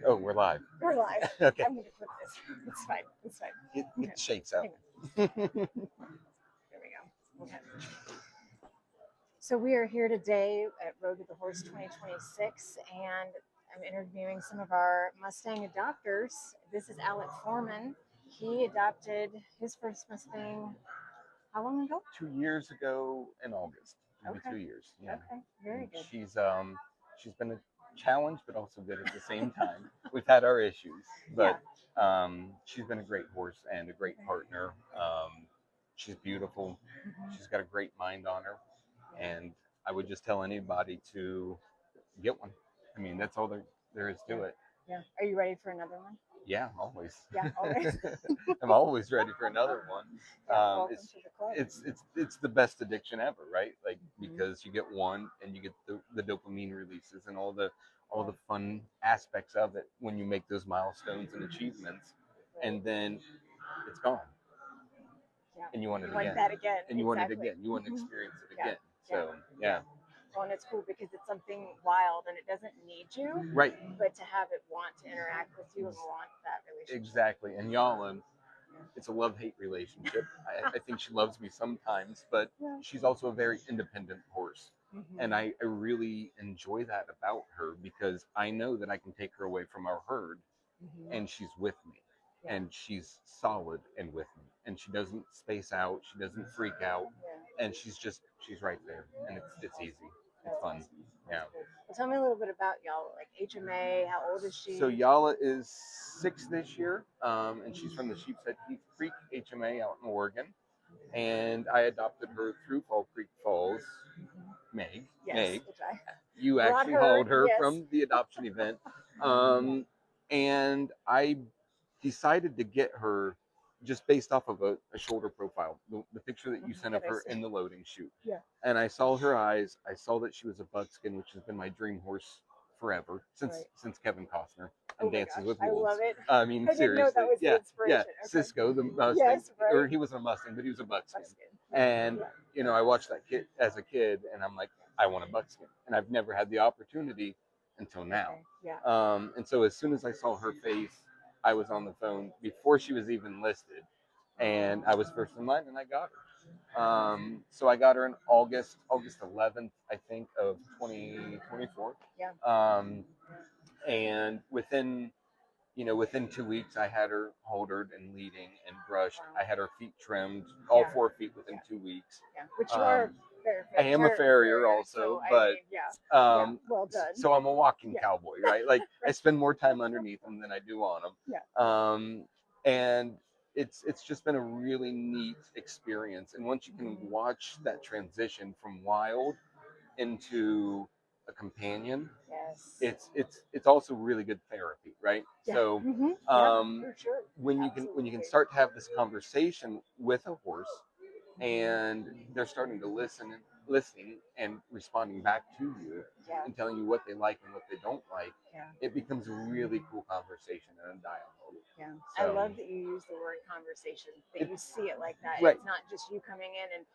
Oh, we're live. We're live. Okay. I'm going to clip this. It's fine. It's fine. Get Okay. the shakes out. Hang on. There we go. Okay. So we are here today at Road to the Horse 2026, and I'm interviewing some of our Mustang adopters. This is Alec Fourman. He adopted his first Mustang how long ago? 2 years ago in August. It'll be Okay. 2 years. Yeah. Okay. Very good. She's been a challenge, but also good at the same time. We've had our issues, but she's been a great horse and a great partner. She's beautiful. Mhm. She's got a great mind on her, and I would just tell anybody to get one. I mean, that's all there is to it. Yeah. Are you ready for another one? Yeah, always. Yeah, always. I'm always ready for another one. Welcome to the club. It's the best addiction ever, right? Like Mhm. because you get one and you get the dopamine releases and all the fun aspects of it when you make those milestones and achievements, and then it's gone, Yeah. and you want it Like again, that again. and you want it Exactly. again. You want to Mhm. experience it Yeah. again. So yeah. Well, and it's cool because it's something wild and it doesn't need you, Right. but to have it want to interact with you and want that relationship. Exactly. And y'all, it's a love-hate relationship. I think she loves me sometimes, but she's also a very independent horse. Mm-hmm. And I really enjoy that about her because I know that I can take her away from our herd Mm-hmm. and she's with me. Yeah. And she's solid and with me. And she doesn't space out. She doesn't freak out. Yeah. And she's right there. And it's easy. It's fun. Awesome. Yeah. Cool. Well, tell me a little bit about y'all, like HMA. How old is she? So Yala is 6 this year, and she's from the Sheepshead Creek HMA out in Oregon. And I adopted her through Fall Creek Falls. Meg, Yes, Meg, which I you brought actually her, hauled her yes. from the adoption event. And I decided to get her just based off of a shoulder profile, the picture that you sent of her in the loading chute. Yeah. And I saw her eyes. I saw that she was a buckskin, which has been my dream horse forever since Kevin Costner and Dances with Wolves. I love it. I mean, I didn't know seriously, that was the inspiration. yeah. Okay. Cisco, the Mustang, Yes, right. or he wasn't a Mustang, but he was a buckskin. And you know, I watched that kid as a kid, and I'm like, I want a buckskin, and I've never had the opportunity until now. Okay. Yeah. And so as soon as I saw her face, I was on the phone before she was even listed, and I was first in line, and I got her. So I got her in August 11th, I think, of 2024. Yeah. And within 2 weeks, I had her holdered and leading and brushed. Wow. I had her feet trimmed, all 4 feet within 2 weeks. Yeah. Which you are. I am a farrier also, but well done. So I'm a walking Yeah. cowboy, right? Like I spend more time underneath them than I do on them. Yeah. And it's just been a really neat experience. And once you can watch that transition from wild into a companion, yes, it's also really good therapy, right? Yeah. So For sure. when you can start to have this conversation with a horse and they're starting to listening and responding back to you and telling you what they like and what they don't like, it becomes a really cool conversation and a dialogue. Yeah. So, I love that you use the word conversation, that you see it like that. Right. It's not just you coming in and,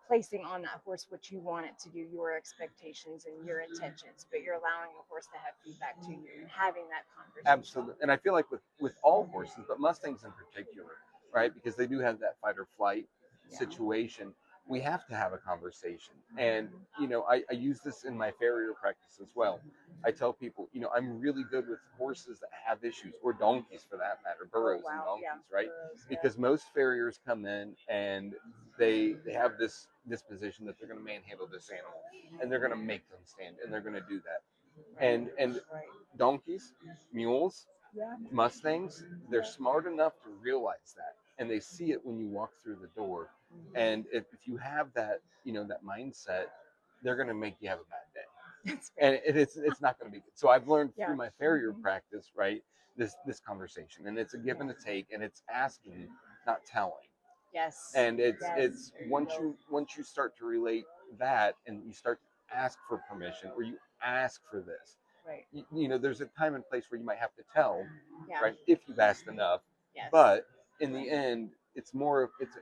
placing on that horse what you want it to do, your expectations and your intentions, but you're allowing the horse to have feedback to you and having that conversation. Absolutely. And I feel like with all horses, but Mustangs in particular, right? Because they do have that fight or flight situation. We have to have a conversation. And, I use this in my farrier practice as well. I tell people, I'm really good with horses that have issues, or donkeys for that matter, burros and donkeys, right? Because most farriers come in and they have this disposition that they're going to manhandle this animal and they're going to make them stand and they're going to do that. And donkeys, mules, Mustangs, they're smart enough to realize that, and they see it when you walk through the door. And if you have that, that mindset, they're going to make you have a bad day. And it's not going to be good. So I've learned through my farrier practice, right, this conversation, and it's a give and a take, and it's asking, not telling. Yes. And it's once you start to relate that, and you start to ask for permission, or you ask for this. Right. There's a time and place where you might have to tell, right, if you've asked enough. Yes. But in the end, it's more it's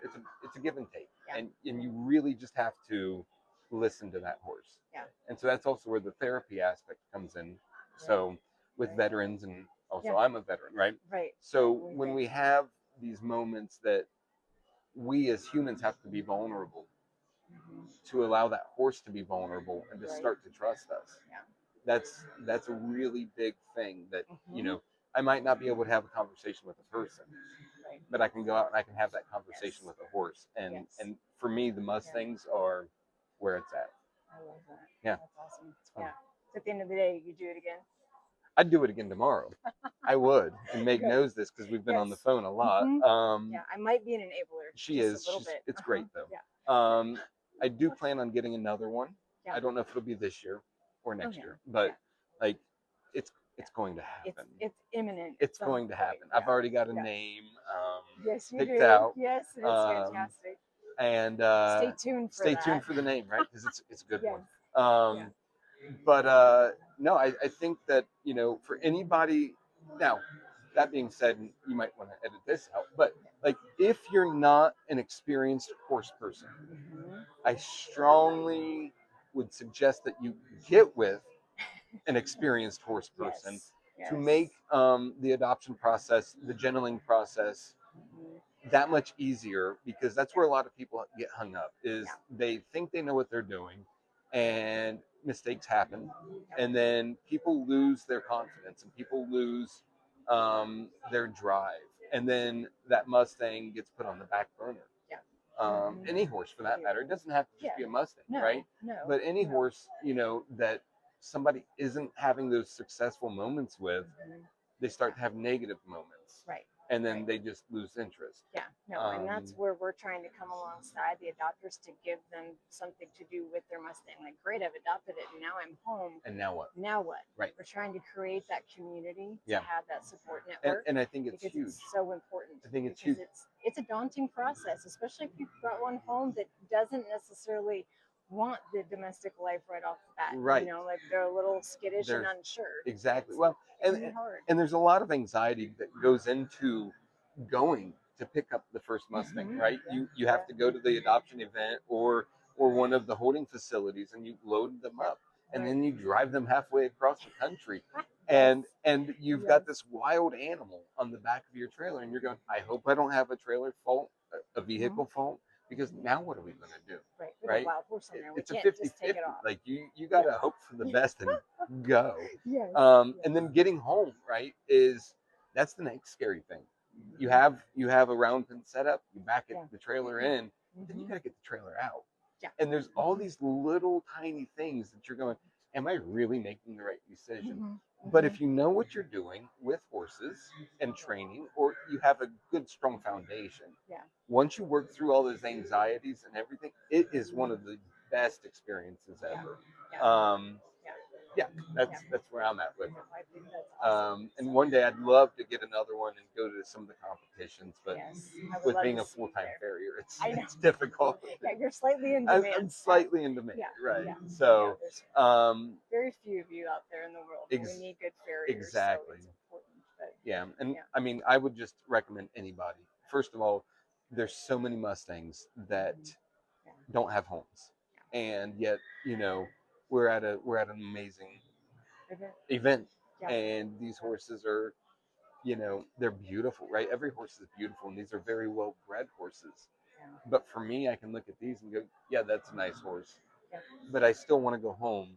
a give and take, and you really just have to listen to that horse. Yeah. And so that's also where the therapy aspect comes in. So with Right. veterans, and also Yeah. I'm a veteran, right? Right. So Totally when agree. we have these moments that we as humans have to be vulnerable Mhm. to allow that horse to be vulnerable and to Right. start to trust us. Yeah. That's a really big thing that, you Mhm. know, I might not be able to have a conversation with a person, Right. but I can go out and I can have that conversation Yes. with a horse. And Yes. and for me, the Mustangs are where it's at. I love that. Yeah. That's awesome. It's fun. Yeah. So at the end of the day, you do it again. I'd do it again tomorrow. I would. And Meg Good. knows this because we've been on the Yes. phone a lot. Mhm. Yeah, I might be an enabler. She just is. a little She's. bit. It's great though. Yeah. I do plan on getting another one. Yeah. I don't know if it'll be this year or next yeah. year, but Yeah. like, it's Yeah. going to happen. It's imminent. It's at some going to point. happen. I've Yeah. already got a Yeah. name Yes, you picked do. out, Yes, it's um, fantastic. and Stay tuned for stay that. tuned for the name, right? Because it's a good Yes. one. Yeah. But no, I think that, you know, for anybody now, that being said, you might want to edit this out, but like if you're not an experienced horse person, Mhm. I strongly would suggest that you get with an experienced horse person Yes. to Yes. make the adoption process, the gentling process, Mhm. that much easier, because that's where a lot of people get hung up is Yeah. they think they know what they're doing and mistakes happen, Yeah. and then people lose their confidence and people lose their drive, and then that Mustang gets put on the back burner. Yeah. Any horse for that matter. It doesn't have to just Yeah. be a Mustang, No. right? No. But any no. horse, you know, that somebody isn't having those successful moments with, Mhm. they start to have negative moments, Right. and then Right. they just lose interest. Yeah, no, and that's where we're trying to come alongside the adopters to give them something to do with their Mustang. Like, great, I've adopted it, and now I'm home. And now what? Now what? Right. We're trying to create that community to Yeah. have that support And, network. and I think it's because huge. it's so important. I think it's because huge. It's a daunting process, especially if you've got one home that doesn't necessarily want the domestic life right off the bat. Right. You know, like they're a little skittish and There's- unsure. Exactly. It's, Well, it can be hard. and there's a lot of anxiety that goes into going to pick up the first Mustang, Mhm. right? You have to go to the adoption event or one of the holding facilities, and you load them up, and Right. then you drive them halfway across the country, Yes. and you've got this wild animal on the back of your trailer, and you're going, I hope I don't have a trailer fault, a vehicle fault, because now what are we going to do? Right. We Right? have a wild horse in there. We It's a can't 50 just take 50. it off. Like you got to hope for the best and go. Yes. And then getting home, right, is that's the next scary thing. You have a round pin setup, you back it, Yeah. the trailer in, then you Mhm. got to get the trailer out. Yeah. And there's all these little tiny things that you're going, am I really making the right decision? Mhm. But if you know what you're doing with horses and training, or you have a good, strong foundation, Yeah. once you work through all those anxieties and everything, it is one of the best experiences ever. Yeah. Yeah, that's where I'm at with it. I think that's awesome. And one day I'd love to get another one and go to some of the competitions, but Yes. I would with love being to a see you full-time there. farrier, I know. it's difficult. Yeah, you're slightly in I'm demand. slightly in demand, Yeah, right? yeah. So, there's um, very few of you out there in the world. We need good farriers. exactly. So it's important. But yeah, and Yeah. I mean, I would just recommend anybody. First of all, there's so many Mustangs that Yeah. don't have homes, and yet, you know, we're at an amazing event, Yeah. and these horses are, you know, they're beautiful, right? Every horse is beautiful, and these are very well bred horses. Yeah. But for me, I can look at these and go, yeah, that's a nice horse, Yeah. but I still want to go home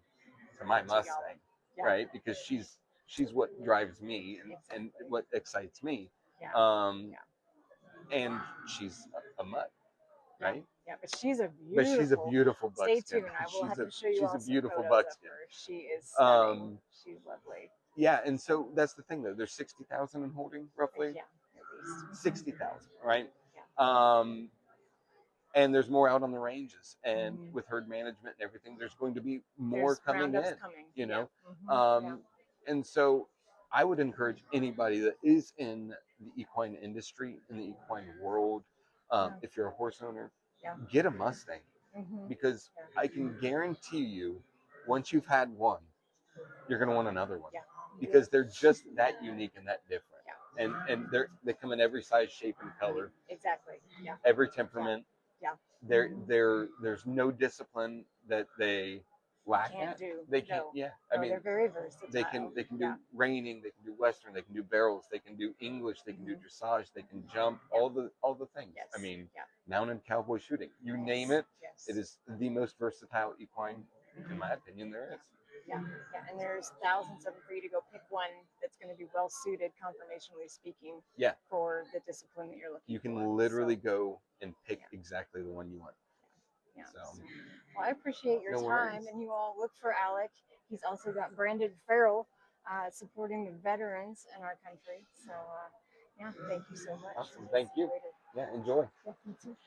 to my To Mustang, Yeah. right? Because she's what drives me and what excites me. Yeah. And she's a mutt, right? Yeah, but she's a But beautiful. she's a beautiful buckskin. Stay tuned. I will have to show you she's all a some beautiful photos buckskin. of her. She is stunning. She's lovely. Yeah, and so that's the thing though. There's 60,000 in holding, roughly. Yeah, at least 60,000, right? Yeah. And there's more out on the ranges, and with herd management and everything, there's going to be more There's coming in. coming. You know, Yeah. and so I would encourage anybody that is in the equine industry, in the equine world, if you're a horse owner, get a Mustang, because I can guarantee you, once you've had one, you're going to want another one, because they're just that unique and that different. And they come in every size, shape, and color. Exactly. Yeah. Every temperament. Yeah. There's no discipline that they whack can't at. do. They can't. No. Yeah, No, they're very versatile. they can do Yeah. reining, they can do western, they can do barrels, they can do English, they can do dressage, they can jump, Yeah. all the things. Yes. I mean, Yeah. mounted cowboy shooting, you Yes. name it. Yes. It is the most versatile equine, in my opinion, there is. Yeah, yeah, and there's thousands of them for you to go pick one that's going to be well suited, conformationally speaking, Yeah, for the discipline that you're looking you for. can literally So, go and pick yeah. exactly the one you want. Yeah. So, Well, I appreciate your no time, worries. and you all look for Alec. He's also got branded apparel, supporting the veterans in our country. So, yeah, thank you so much. Awesome. Thank you. Later. Yeah, enjoy. Yeah, you too.